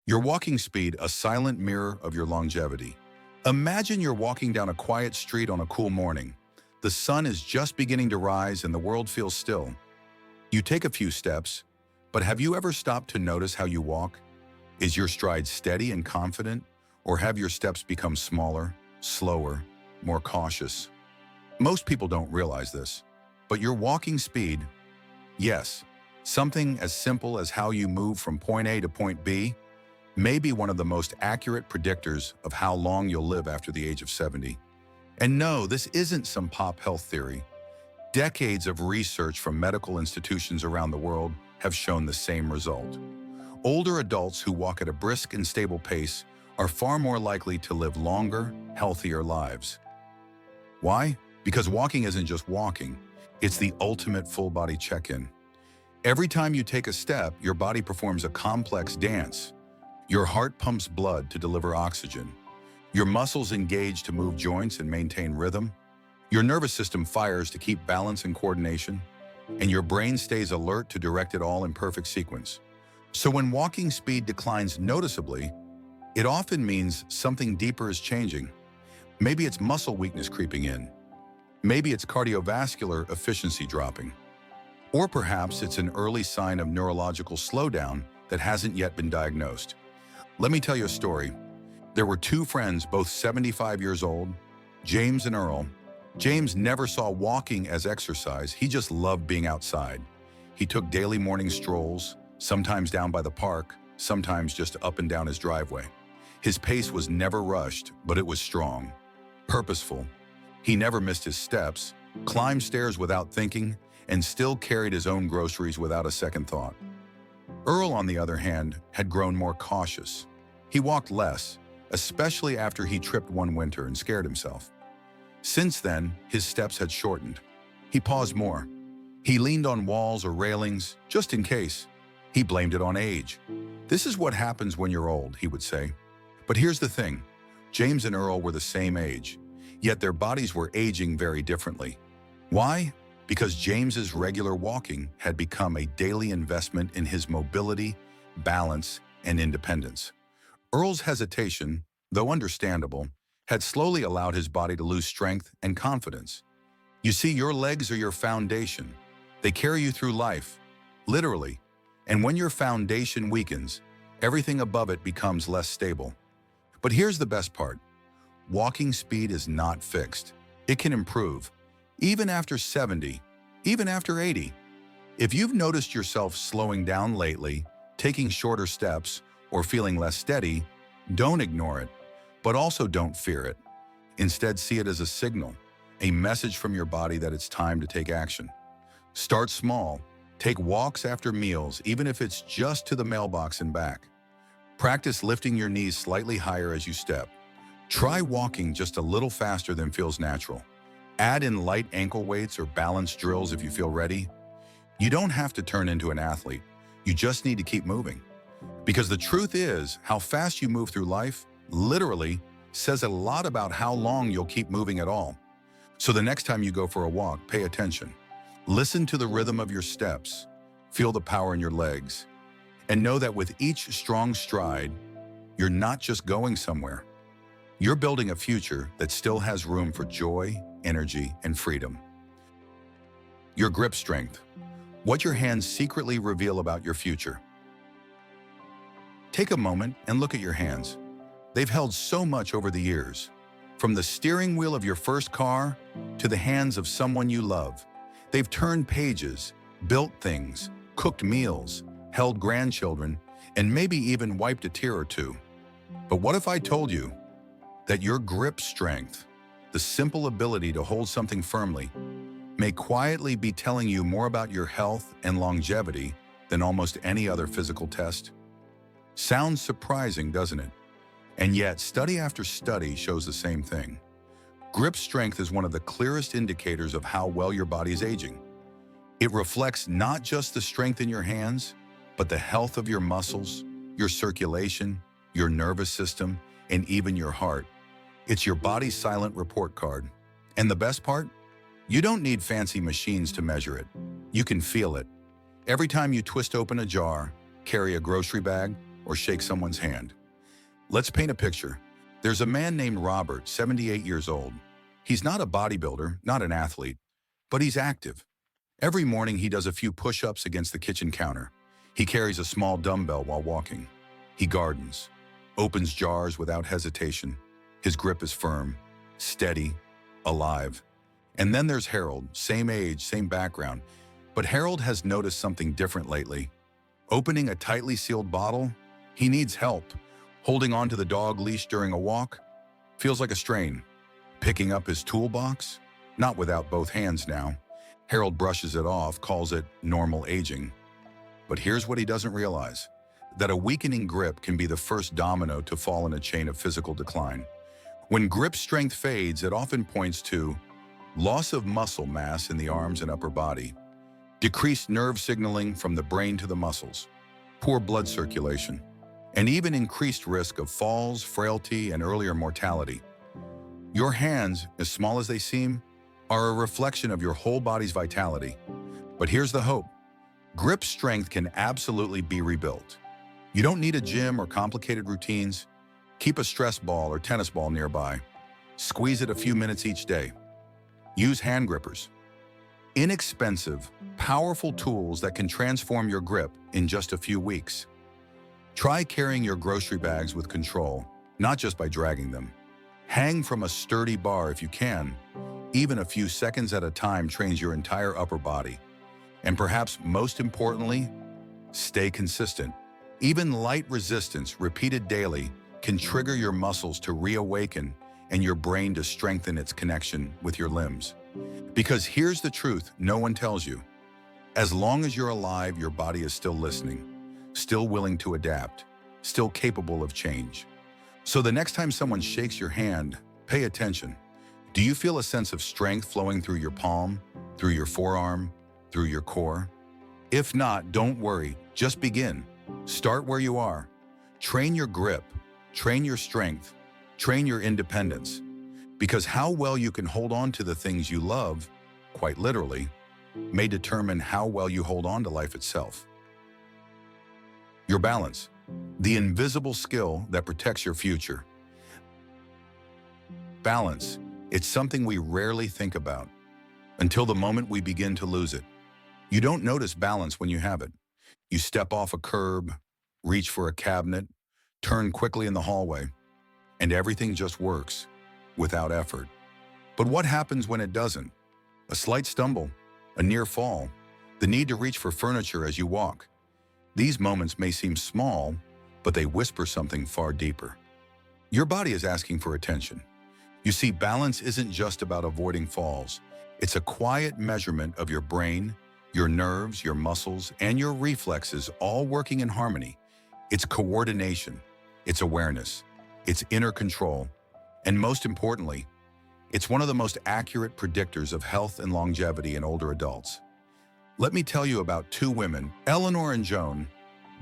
Your walking speed, a silent mirror of your longevity. Imagine you're walking down a quiet street on a cool morning. The sun is just beginning to rise and the world feels still. You take a few steps, but have you ever stopped to notice how you walk? Is your stride steady and confident, or have your steps become smaller, slower, more cautious? Most people don't realize this, but your walking speed, yes, something as simple as how you move from point A to point B, may be one of the most accurate predictors of how long you'll live after the age of 70. And no, this isn't some pop health theory. Decades of research from medical institutions around the world have shown the same result. Older adults who walk at a brisk and stable pace are far more likely to live longer, healthier lives. Why? Because walking isn't just walking, it's the ultimate full-body check-in. Every time you take a step, your body performs a complex dance. Your heart pumps blood to deliver oxygen. Your muscles engage to move joints and maintain rhythm. Your nervous system fires to keep balance and coordination. And your brain stays alert to direct it all in perfect sequence. So when walking speed declines noticeably, it often means something deeper is changing. Maybe it's muscle weakness creeping in. Maybe it's cardiovascular efficiency dropping. Or perhaps it's an early sign of neurological slowdown that hasn't yet been diagnosed. Let me tell you a story. There were two friends, both 75 years old, James and Earl. James never saw walking as exercise. He just loved being outside. He took daily morning strolls, sometimes down by the park, sometimes just up and down his driveway. His pace was never rushed, but it was strong, purposeful. He never missed his steps, climbed stairs without thinking, and still carried his own groceries without a second thought. Earl, on the other hand, had grown more cautious. He walked less, especially after he tripped one winter and scared himself. Since then, his steps had shortened. He paused more. He leaned on walls or railings, just in case. He blamed it on age. "This is what happens when you're old," he would say. But here's the thing. James and Earl were the same age, yet their bodies were aging very differently. Why? Because James's regular walking had become a daily investment in his mobility, balance, and independence. Earl's hesitation, though understandable, had slowly allowed his body to lose strength and confidence. You see, your legs are your foundation. They carry you through life, literally. And when your foundation weakens, everything above it becomes less stable. But here's the best part. Walking speed is not fixed. It can improve. Even after 70, even after 80. If you've noticed yourself slowing down lately, taking shorter steps, or feeling less steady, don't ignore it, but also don't fear it. Instead, see it as a signal, a message from your body that it's time to take action. Start small. Take walks after meals, even if it's just to the mailbox and back. Practice lifting your knees slightly higher as you step. Try walking just a little faster than feels natural. Add in light ankle weights or balance drills if you feel ready. You don't have to turn into an athlete. You just need to keep moving. Because the truth is, how fast you move through life, literally, says a lot about how long you'll keep moving at all. So the next time you go for a walk, pay attention. Listen to the rhythm of your steps. Feel the power in your legs. And know that with each strong stride, you're not just going somewhere. You're building a future that still has room for joy, energy, and freedom. Your grip strength. What your hands secretly reveal about your future. Take a moment and look at your hands. They've held so much over the years. From the steering wheel of your first car to the hands of someone you love. They've turned pages, built things, cooked meals, held grandchildren, and maybe even wiped a tear or two. But what if I told you that your grip strength, the simple ability to hold something firmly, may quietly be telling you more about your health and longevity than almost any other physical test? Sounds surprising, doesn't it? And yet, study after study shows the same thing. Grip strength is one of the clearest indicators of how well your body is aging. It reflects not just the strength in your hands, but the health of your muscles, your circulation, your nervous system, and even your heart. It's your body's silent report card. And the best part? You don't need fancy machines to measure it. You can feel it. Every time you twist open a jar, carry a grocery bag, or shake someone's hand. Let's paint a picture. There's a man named Robert, 78 years old. He's not a bodybuilder, not an athlete, but he's active. Every morning he does a few push-ups against the kitchen counter. He carries a small dumbbell while walking. He gardens, opens jars without hesitation. His grip is firm, steady, alive. And then there's Harold, same age, same background. But Harold has noticed something different lately. Opening a tightly sealed bottle, he needs help. Holding onto the dog leash during a walk feels like a strain. Picking up his toolbox, not without both hands now. Harold brushes it off, calls it normal aging. But here's what he doesn't realize, that a weakening grip can be the first domino to fall in a chain of physical decline. When grip strength fades, it often points to loss of muscle mass in the arms and upper body, decreased nerve signaling from the brain to the muscles, poor blood circulation, and even increased risk of falls, frailty, and earlier mortality. Your hands, as small as they seem, are a reflection of your whole body's vitality. But here's the hope. Grip strength can absolutely be rebuilt. You don't need a gym or complicated routines. Keep a stress ball or tennis ball nearby. Squeeze it a few minutes each day. Use hand grippers. Inexpensive, powerful tools that can transform your grip in just a few weeks. Try carrying your grocery bags with control, not just by dragging them. Hang from a sturdy bar if you can. Even a few seconds at a time trains your entire upper body. And perhaps most importantly, stay consistent. Even light resistance repeated daily can trigger your muscles to reawaken and your brain to strengthen its connection with your limbs. Because here's the truth no one tells you. As long as you're alive, your body is still listening, still willing to adapt, still capable of change. So the next time someone shakes your hand, pay attention. Do you feel a sense of strength flowing through your palm, through your forearm, through your core? If not, don't worry, just begin. Start where you are. Train your grip, train your strength, train your independence. Because how well you can hold on to the things you love, quite literally, may determine how well you hold on to life itself. Your balance, the invisible skill that protects your future. Balance, it's something we rarely think about until the moment we begin to lose it. You don't notice balance when you have it. You step off a curb, reach for a cabinet, turn quickly in the hallway, and everything just works without effort. But what happens when it doesn't? A slight stumble, a near fall, the need to reach for furniture as you walk. These moments may seem small, but they whisper something far deeper. Your body is asking for attention. You see, balance isn't just about avoiding falls. It's a quiet measurement of your brain, your nerves, your muscles, and your reflexes all working in harmony. It's coordination, it's awareness, it's inner control, and most importantly, it's one of the most accurate predictors of health and longevity in older adults. Let me tell you about two women, Eleanor and Joan,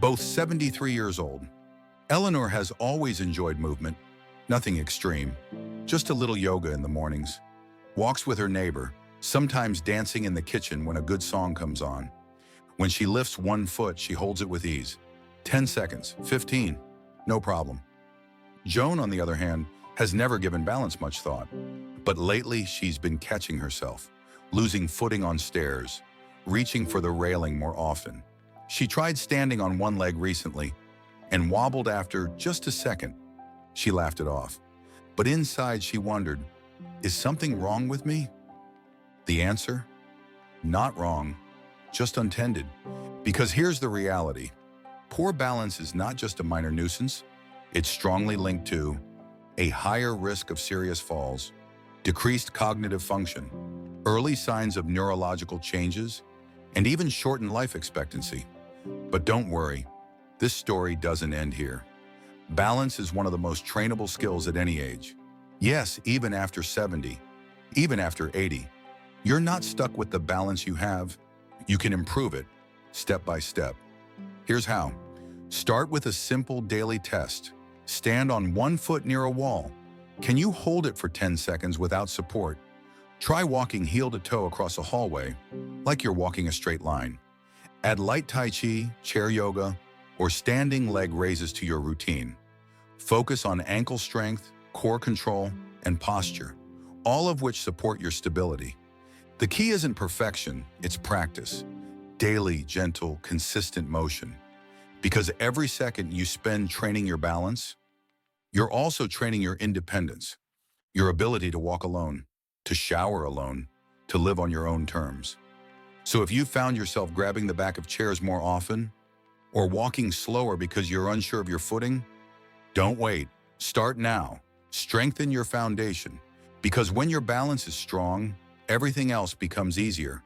both 73 years old. Eleanor has always enjoyed movement, nothing extreme, just a little yoga in the mornings, walks with her neighbor, sometimes dancing in the kitchen when a good song comes on. When she lifts one foot, she holds it with ease. 10 seconds, 15, no problem. Joan, on the other hand, has never given balance much thought. But lately, she's been catching herself, losing footing on stairs, reaching for the railing more often. She tried standing on one leg recently and wobbled after just a second. She laughed it off. But inside, she wondered, is something wrong with me? The answer? Not wrong, just untended. Because here's the reality. Poor balance is not just a minor nuisance. It's strongly linked to a higher risk of serious falls, decreased cognitive function, early signs of neurological changes, and even shortened life expectancy. But don't worry, this story doesn't end here. Balance is one of the most trainable skills at any age. Yes, even after 70, even after 80. You're not stuck with the balance you have. You can improve it step by step. Here's how. Start with a simple daily test. Stand on one foot near a wall. Can you hold it for 10 seconds without support? Try walking heel to toe across a hallway, like you're walking a straight line. Add light Tai Chi, chair yoga, or standing leg raises to your routine. Focus on ankle strength, core control, and posture, all of which support your stability. The key isn't perfection, it's practice. Daily, gentle, consistent motion. Because every second you spend training your balance, you're also training your independence, your ability to walk alone, to shower alone, to live on your own terms. So if you found yourself grabbing the back of chairs more often, or walking slower because you're unsure of your footing, don't wait. Start now. Strengthen your foundation. Because when your balance is strong, everything else becomes easier.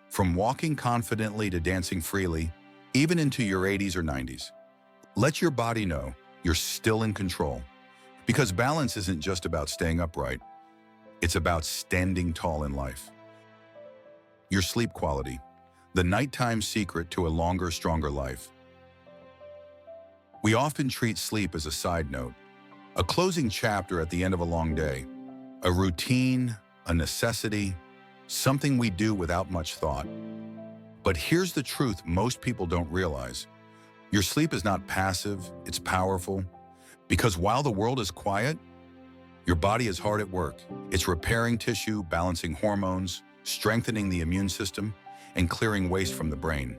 From walking confidently to dancing freely, even into your 80s or 90s. Let your body know you're still in control. Because balance isn't just about staying upright. It's about standing tall in life. Your sleep quality, the nighttime secret to a longer, stronger life. We often treat sleep as a side note, a closing chapter at the end of a long day, a routine, a necessity, something we do without much thought. But here's the truth most people don't realize. Your sleep is not passive, it's powerful. Because while the world is quiet, your body is hard at work. It's repairing tissue, balancing hormones, strengthening the immune system, and clearing waste from the brain.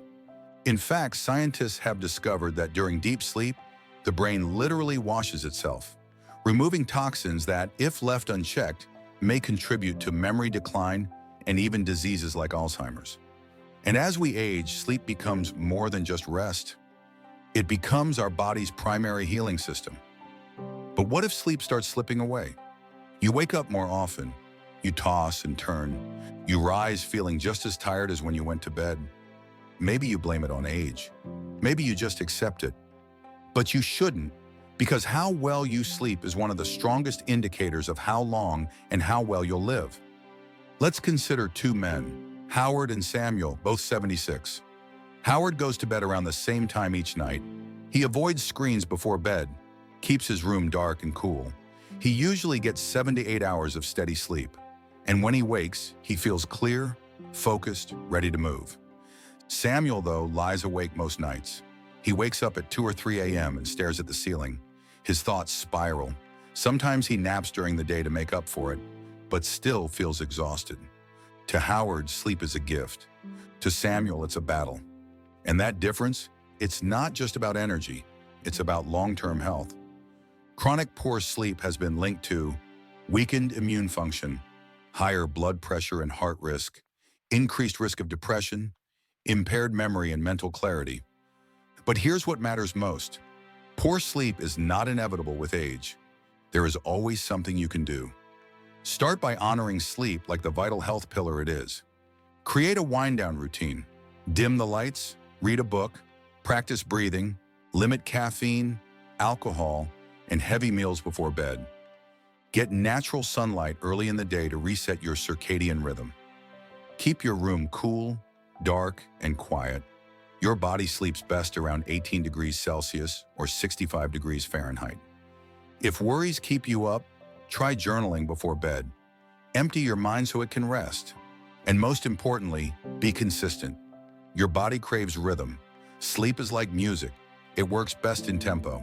In fact, scientists have discovered that during deep sleep, the brain literally washes itself, removing toxins that, if left unchecked, may contribute to memory decline and even diseases like Alzheimer's. And as we age, sleep becomes more than just rest. It becomes our body's primary healing system. But what if sleep starts slipping away? You wake up more often, you toss and turn, you rise feeling just as tired as when you went to bed. Maybe you blame it on age. Maybe you just accept it. But you shouldn't, because how well you sleep is one of the strongest indicators of how long and how well you'll live. Let's consider two men, Howard and Samuel, both 76. Howard goes to bed around the same time each night. He avoids screens before bed, keeps his room dark and cool. He usually gets 7 to 8 hours of steady sleep. And when he wakes, he feels clear, focused, ready to move. Samuel, though, lies awake most nights. He wakes up at 2 or 3 a.m. and stares at the ceiling. His thoughts spiral. Sometimes he naps during the day to make up for it, but still feels exhausted. To Howard, sleep is a gift. To Samuel, it's a battle. And that difference, it's not just about energy, it's about long-term health. Chronic poor sleep has been linked to weakened immune function, higher blood pressure and heart risk, increased risk of depression, impaired memory and mental clarity. But here's what matters most. Poor sleep is not inevitable with age. There is always something you can do. Start by honoring sleep like the vital health pillar it is. Create a wind-down routine. Dim the lights, read a book, practice breathing, limit caffeine, alcohol, and heavy meals before bed. Get natural sunlight early in the day to reset your circadian rhythm. Keep your room cool, dark, and quiet. Your body sleeps best around 18 degrees Celsius or 65 degrees Fahrenheit. If worries keep you up, try journaling before bed. Empty your mind so it can rest. And most importantly, be consistent. Your body craves rhythm. Sleep is like music. It works best in tempo.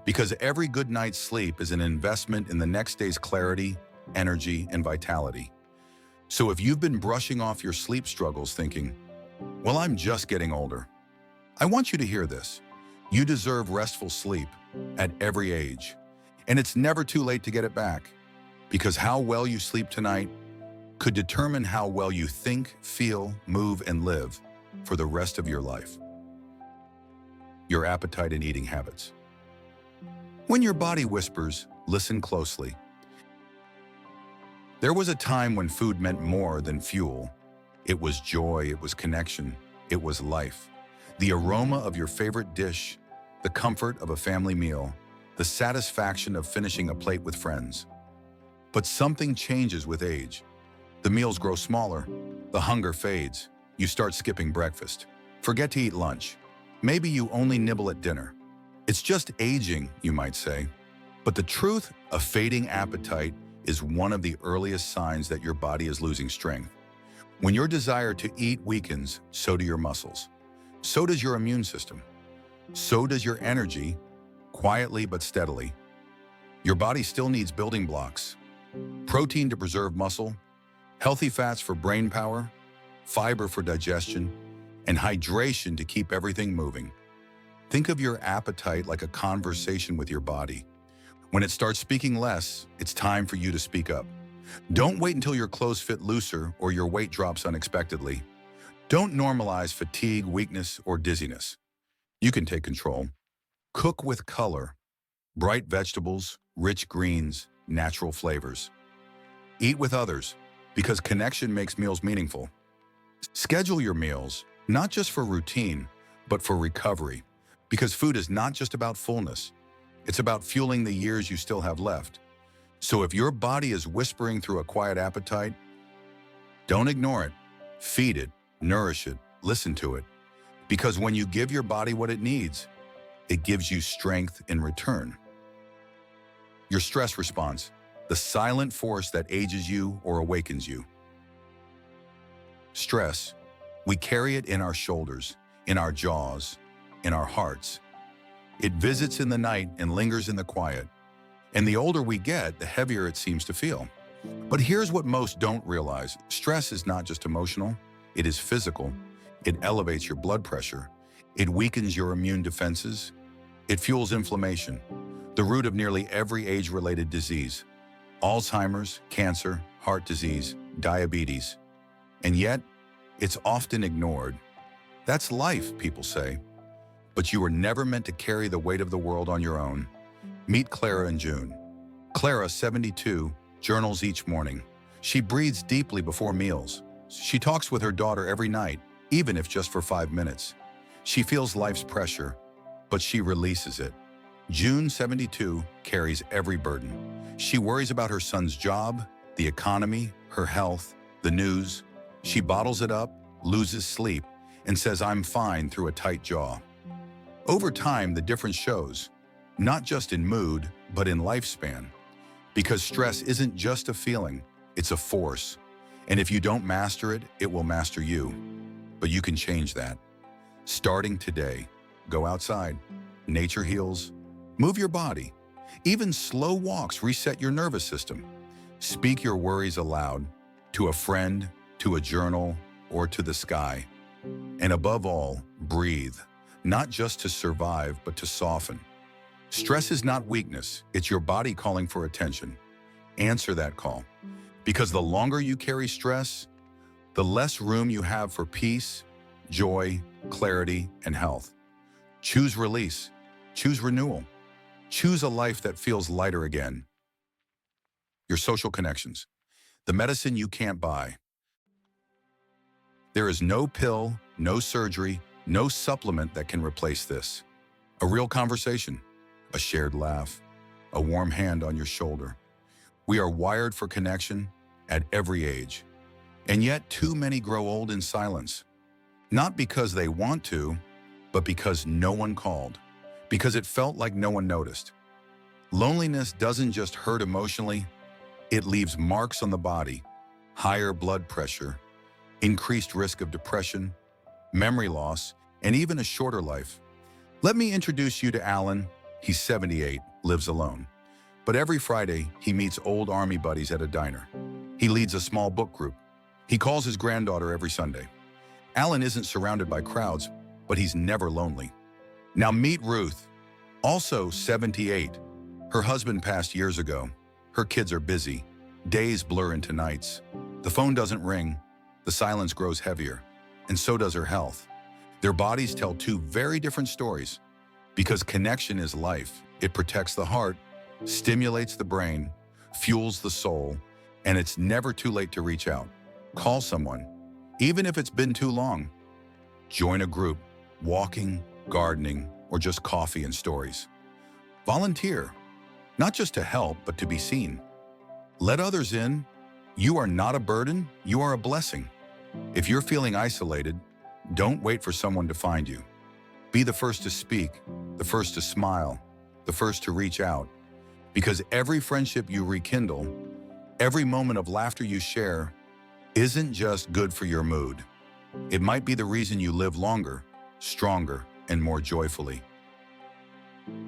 Because every good night's sleep is an investment in the next day's clarity, energy, and vitality. So if you've been brushing off your sleep struggles thinking, well, I'm just getting older, I want you to hear this. You deserve restful sleep at every age. And it's never too late to get it back. Because how well you sleep tonight could determine how well you think, feel, move, and live for the rest of your life. Your appetite and eating habits. When your body whispers, listen closely. There was a time when food meant more than fuel. It was joy, it was connection, it was life. The aroma of your favorite dish, the comfort of a family meal, the satisfaction of finishing a plate with friends. But something changes with age. The meals grow smaller, the hunger fades, you start skipping breakfast. Forget to eat lunch. Maybe you only nibble at dinner. It's just aging, you might say. But the truth, a fading appetite is one of the earliest signs that your body is losing strength. When your desire to eat weakens, so do your muscles. So does your immune system. So does your energy, quietly but steadily. Your body still needs building blocks: protein to preserve muscle, healthy fats for brain power, fiber for digestion, and hydration to keep everything moving. Think of your appetite like a conversation with your body. When it starts speaking less, it's time for you to speak up. Don't wait until your clothes fit looser or your weight drops unexpectedly. Don't normalize fatigue, weakness, or dizziness. You can take control. Cook with color: bright vegetables, rich greens, natural flavors. Eat with others, because connection makes meals meaningful. Schedule your meals, not just for routine, but for recovery, because food is not just about fullness. It's about fueling the years you still have left. So if your body is whispering through a quiet appetite, don't ignore it. Feed it, nourish it, listen to it. Because when you give your body what it needs, it gives you strength in return. Your stress response: the silent force that ages you or awakens you. Stress. We carry it in our shoulders, in our jaws, in our hearts. It visits in the night and lingers in the quiet. And the older we get, the heavier it seems to feel. But here's what most don't realize. Stress is not just emotional, it is physical. It elevates your blood pressure. It weakens your immune defenses. It fuels inflammation, the root of nearly every age-related disease: Alzheimer's, cancer, heart disease, diabetes. And yet, it's often ignored. That's life, people say. But you were never meant to carry the weight of the world on your own. Meet Clara and June. Clara, 72, journals each morning. She breathes deeply before meals. She talks with her daughter every night, even if just for 5 minutes. She feels life's pressure, but she releases it. June, 72, carries every burden. She worries about her son's job, the economy, her health, the news. She bottles it up, loses sleep, and says, "I'm fine," through a tight jaw. Over time, the difference shows, not just in mood, but in lifespan. Because stress isn't just a feeling, it's a force. And if you don't master it, it will master you. But you can change that. Starting today, go outside. Nature heals. Move your body. Even slow walks reset your nervous system. Speak your worries aloud, to a friend, to a journal, or to the sky. And above all, breathe, not just to survive, but to soften. Stress is not weakness, it's your body calling for attention. Answer that call. Because the longer you carry stress, the less room you have for peace, joy, clarity, and health. Choose release. Choose renewal. Choose a life that feels lighter again. Your social connections. The medicine you can't buy. There is no pill, no surgery, no supplement that can replace this. A real conversation, a shared laugh, a warm hand on your shoulder. We are wired for connection at every age. And yet too many grow old in silence. Not because they want to, but because no one called. Because it felt like no one noticed. Loneliness doesn't just hurt emotionally, it leaves marks on the body: higher blood pressure, increased risk of depression, memory loss, and even a shorter life. Let me introduce you to Alan. He's 78, lives alone. But every Friday, he meets old Army buddies at a diner. He leads a small book group. He calls his granddaughter every Sunday. Alan isn't surrounded by crowds, but he's never lonely. Now meet Ruth, also 78. Her husband passed years ago. Her kids are busy. Days blur into nights. The phone doesn't ring. The silence grows heavier. And so does her health. Their bodies tell two very different stories. Because connection is life. It protects the heart, stimulates the brain, fuels the soul, and it's never too late to reach out. Call someone, even if it's been too long. Join a group, walking, gardening, or just coffee and stories. Volunteer, not just to help, but to be seen. Let others in. You are not a burden, you are a blessing. If you're feeling isolated, don't wait for someone to find you. Be the first to speak, the first to smile, the first to reach out. Because every friendship you rekindle, every moment of laughter you share, isn't just good for your mood. It might be the reason you live longer, stronger, and more joyfully.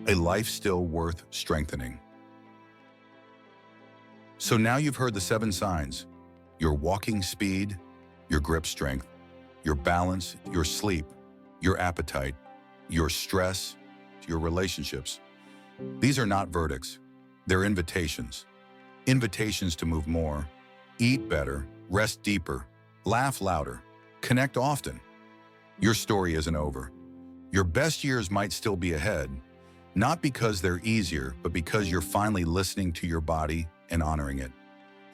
a life still worth strengthening. So now you've heard the 7 signs: your walking speed, your grip strength, your balance, your sleep, your appetite, your stress, your relationships. These are not verdicts. They're invitations. Invitations to move more, eat better, rest deeper, laugh louder, connect often. Your story isn't over. Your best years might still be ahead, not because they're easier, but because you're finally listening to your body and honoring it.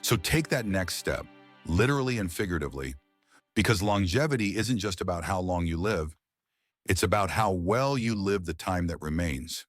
So take that next step, literally and figuratively, because longevity isn't just about how long you live, it's about how well you live the time that remains.